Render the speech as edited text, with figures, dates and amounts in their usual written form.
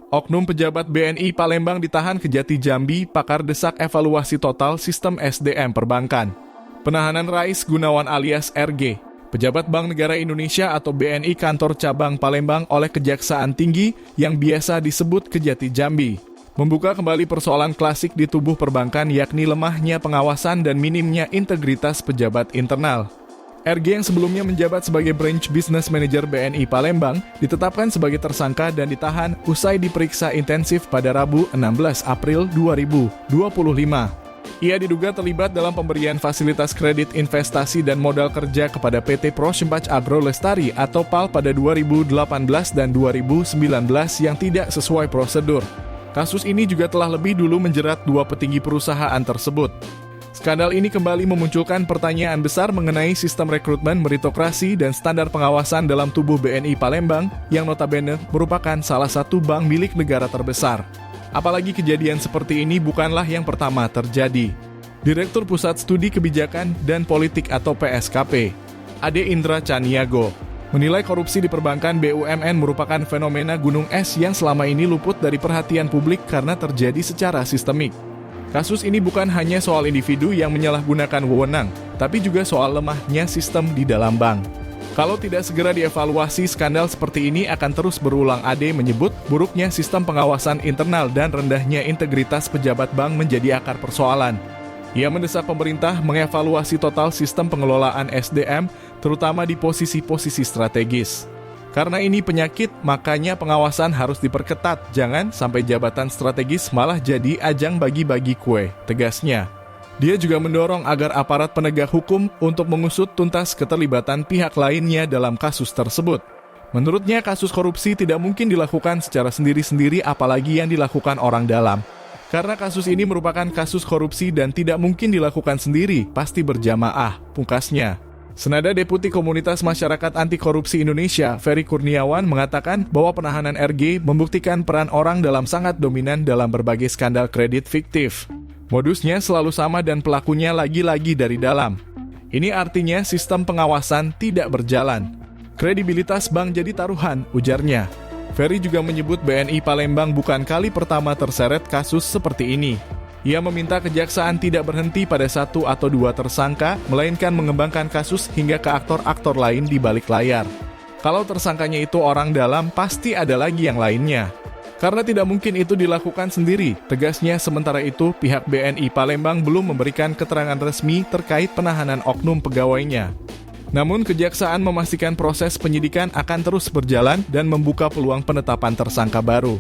Oknum pejabat BNI Palembang ditahan Kejati Jambi, pakar desak evaluasi total sistem SDM perbankan. Penahanan Rais Gunawan alias RG, pejabat Bank Negara Indonesia atau BNI kantor cabang Palembang oleh Kejaksaan Tinggi yang biasa disebut Kejati Jambi, membuka kembali persoalan klasik di tubuh perbankan yakni lemahnya pengawasan dan minimnya integritas pejabat internal. RG yang sebelumnya menjabat sebagai Branch Business Manager BNI Palembang ditetapkan sebagai tersangka dan ditahan usai diperiksa intensif pada Rabu 16 April 2025. Ia diduga terlibat dalam pemberian fasilitas kredit investasi dan modal kerja kepada PT Proshempach Agro Lestari atau PAL pada 2018 dan 2019 yang tidak sesuai prosedur. Kasus ini juga telah lebih dulu menjerat dua petinggi perusahaan tersebut. Skandal ini kembali memunculkan pertanyaan besar mengenai sistem rekrutmen meritokrasi dan standar pengawasan dalam tubuh BNI Palembang yang notabene merupakan salah satu bank milik negara terbesar. Apalagi kejadian seperti ini bukanlah yang pertama terjadi. Direktur Pusat Studi Kebijakan dan Politik atau PSKP, Ade Indra Caniago, menilai korupsi di perbankan BUMN merupakan fenomena gunung es yang selama ini luput dari perhatian publik karena terjadi secara sistemik. Kasus ini bukan hanya soal individu yang menyalahgunakan wewenang, tapi juga soal lemahnya sistem di dalam bank. Kalau tidak segera dievaluasi, skandal seperti ini akan terus berulang. Ade menyebut buruknya sistem pengawasan internal dan rendahnya integritas pejabat bank menjadi akar persoalan. Ia mendesak pemerintah mengevaluasi total sistem pengelolaan SDM, terutama di posisi-posisi strategis. Karena ini penyakit, makanya pengawasan harus diperketat. Jangan sampai jabatan strategis malah jadi ajang bagi-bagi kue, tegasnya. Dia juga mendorong agar aparat penegak hukum untuk mengusut tuntas keterlibatan pihak lainnya dalam kasus tersebut. Menurutnya, kasus korupsi tidak mungkin dilakukan secara sendiri-sendiri apalagi yang dilakukan orang dalam. Karena kasus ini merupakan kasus korupsi dan tidak mungkin dilakukan sendiri, pasti berjamaah, pungkasnya. Senada Deputi Komunitas Masyarakat Anti Korupsi Indonesia, Ferry Kurniawan, mengatakan bahwa penahanan RG membuktikan peran orang dalam sangat dominan dalam berbagai skandal kredit fiktif. Modusnya selalu sama dan pelakunya lagi-lagi dari dalam. Ini artinya sistem pengawasan tidak berjalan. Kredibilitas bank jadi taruhan, ujarnya. Ferry juga menyebut BNI Palembang bukan kali pertama terseret kasus seperti ini. Ia meminta kejaksaan tidak berhenti pada satu atau dua tersangka, melainkan mengembangkan kasus hingga ke aktor-aktor lain di balik layar. Kalau tersangkanya itu orang dalam, pasti ada lagi yang lainnya. Karena tidak mungkin itu dilakukan sendiri, tegasnya. Sementara itu, pihak BNI Palembang belum memberikan keterangan resmi terkait penahanan oknum pegawainya. Namun, kejaksaan memastikan proses penyidikan akan terus berjalan dan membuka peluang penetapan tersangka baru.